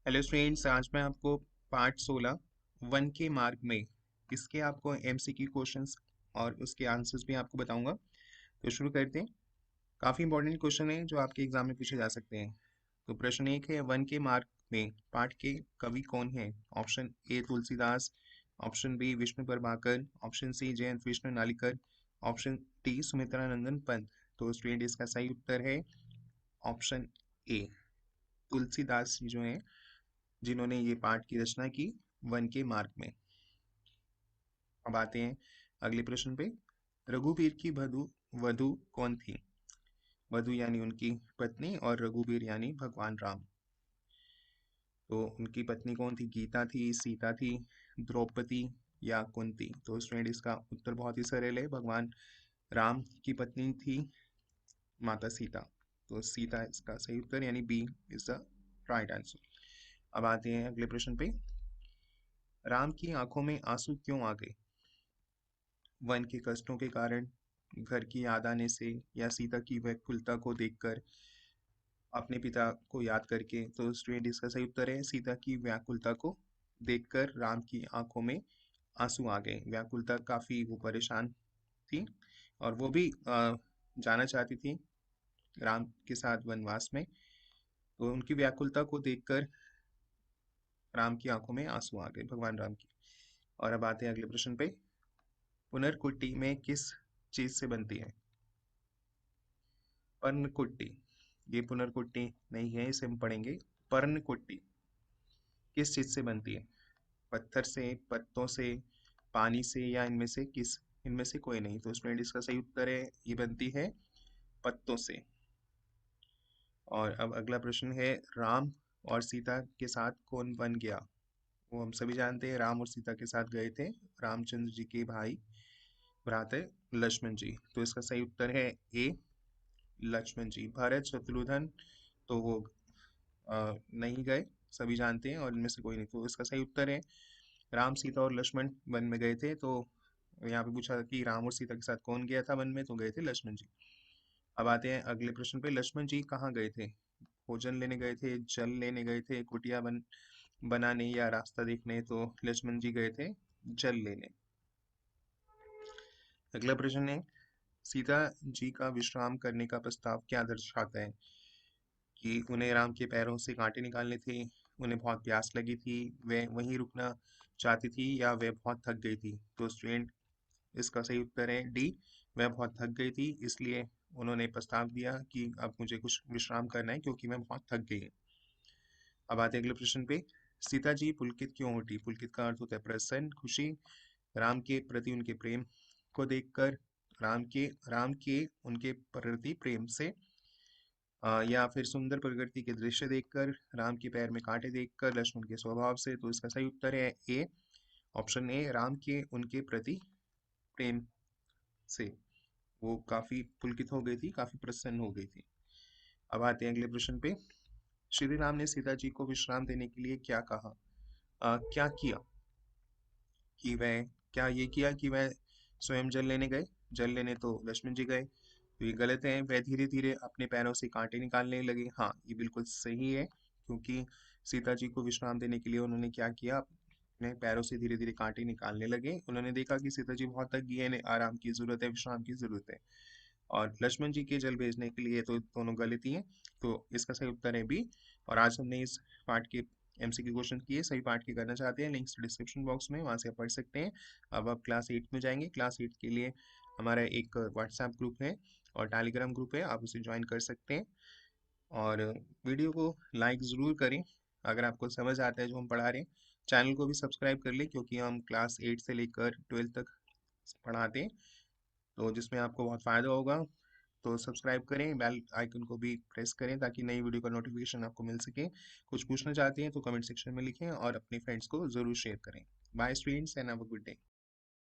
Hello students, आज मैं आपको पार्ट 16 वन के मार्क में इसके आपको एमसीक्यू क्वेश्चंस और उसके आंसर्स भी आपको बताऊंगा। तो शुरू करते हैं। काफ़ी इंपॉर्टेंट क्वेश्चन है जो आपके एग्जाम में पूछे जा सकते हैं। तो प्रश्न एक है, वन के मार्क में पाठ के कवि कौन है? Option A Tulsidas, option B Vishnu Prabhakar, option C Jayant Vishnu Narlikar, option D Sumitranandan Pant. तो स्टूडेंट इसका सही उत्तर है ऑप्शन ए, तुलसीदास जी जो है जिन्होंने ये पाठ की रचना की वन के मार्ग में। अब आते हैं अगले प्रश्न पे। रघुवीर की वधु वधु कौन थी? वधु यानी उनकी पत्नी और रघुवीर यानी भगवान राम। तो उनकी पत्नी कौन थी? गीता थी, सीता थी, द्रौपदी या कुंती? तो स्टूडेंट इसका उत्तर बहुत ही सरल है, भगवान राम की पत्नी थी माता सीता। तो सीता इसका सही उत्तर यानी B is the right answer. अब आते हैं अगले प्रश्न पे। राम की आंखों में आंसू क्यों आ गए? वन के कष्टों के कारण, घर की याद आने से, या सीता की व्याकुलता को देखकर, अपने पिता को याद करके? तो स्टूडेंट इसका सही उत्तर है सीता की व्याकुलता को देखकर राम की आंखों में आंसू आ गए। व्याकुलता काफी वो परेशान थी और वो भी जाना चाहती थी राम के साथ वनवास में। तो उनकी व्याकुलता को देखकर राम की आंखों में आंसू आ गए, भगवान राम की। और अब आते हैं अगले प्रश्न पे। पुनर्कुट्टी में किस चीज से बनती है? पर्णकुट्टी, ये पुनर्कुट्टी नहीं है, इसे हम पढ़ेंगे। पर्णकुट्टी किस चीज से बनती है? पत्थर से, पत्तों से, पानी से, या इनमें से कोई नहीं? तो स्टूडेंट इसका सही उत्तर है ये बनती है पत्तों से। और अब अगला प्रश्न है, राम और सीता के साथ कौन वन गया? वो हम सभी जानते हैं, राम और सीता के साथ गए थे रामचंद्र जी के भाई भ्राता लक्ष्मण जी। तो इसका सही उत्तर है ए, लक्ष्मण जी। भरत शत्रुघ्न तो वो नहीं गए, सभी जानते हैं, और इनमें से कोई नहीं। तो इसका सही उत्तर है राम, सीता और लक्ष्मण वन में गए थे। तो यहाँ पे पूछा कि राम और सीता के साथ कौन गया था वन में, तो गए थे लक्ष्मण जी। अब आते हैं अगले प्रश्न पे। लक्ष्मण जी कहाँ गए थे? भोजन लेने गए थे, जल लेने गए थे, कुटिया बनाने, या रास्ता देखने? तो लक्ष्मण जी गए थे जल लेने। अगला प्रश्न है, सीता जी का विश्राम करने का प्रस्ताव क्या दर्शाता है? कि उन्हें राम के पैरों से कांटे निकालने थे, उन्हें बहुत प्यास लगी थी, वे वहीं रुकना चाहती थी, या वे बहुत थक गई थी? तो स्टूडेंट इसका सही उत्तर है डी, वह बहुत थक गई थी, इसलिए उन्होंने प्रस्ताव दिया कि अब मुझे कुछ विश्राम करना है क्योंकि मैं बहुत थक गई हूँ। अब आते हैं अगले प्रश्न पे। सीता जी पुलकित क्यों उठी? पुलकित का अर्थ होता है प्रसन्न, खुशी, राम के प्रति उनके प्रेम को देखकर, राम के उनके प्रति प्रेम से, या फिर सुंदर प्रकृति के दृश्य देखकर, राम के पैर में कांटे देखकर, लक्ष्मण के स्वभाव से? तो इसका सही उत्तर है ए, ऑप्शन ए, राम के उनके प्रति प्रेम से वो काफी पुलकित हो गई थी, काफी प्रसन्न हो गई थी। अब आते हैं अगले प्रश्न पे। श्री राम ने सीता जी को विश्राम देने के लिए क्या कहा? क्या किया? कि वह क्या ये किया कि वह स्वयं जल लेने गए? जल लेने तो लक्ष्मण जी गए, तो ये गलत है। वह धीरे धीरे अपने पैरों से कांटे निकालने लगे। हाँ, ये बिल्कुल सही है, क्योंकि सीता जी को विश्राम देने के लिए उन्होंने क्या किया, अपने पैरों से धीरे धीरे कांटे निकालने लगे। उन्होंने देखा कि सीता जी बहुत थक गई है, इन्हें आराम की जरूरत है, विश्राम की जरूरत है। और लक्ष्मण जी के जल भेजने के लिए तो दोनों गलती हैं। तो इसका सही उत्तर है बी। और आज हमने इस पार्ट के एमसीक्यू क्वेश्चन किए, सही पार्ट के करना चाहते हैं, लिंक्स डिस्क्रिप्शन बॉक्स में, वहाँ से आप पढ़ सकते हैं। अब आप क्लास 8 में जाएंगे। क्लास 8 के लिए हमारा एक व्हाट्सएप ग्रुप है और टेलीग्राम ग्रुप है, आप उसे ज्वाइन कर सकते हैं। और वीडियो को लाइक ज़रूर करें अगर आपको समझ आता है जो हम पढ़ा रहे हैं। चैनल को भी सब्सक्राइब कर लें, क्योंकि हम क्लास 8 से लेकर 12 तक पढ़ाते हैं, तो जिसमें आपको बहुत फ़ायदा होगा। तो सब्सक्राइब करें, बेल आइकन को भी प्रेस करें ताकि नई वीडियो का नोटिफिकेशन आपको मिल सके। कुछ पूछना चाहते हैं तो कमेंट सेक्शन में लिखें और अपने फ्रेंड्स को ज़रूर शेयर करें। Bye students and have a good day.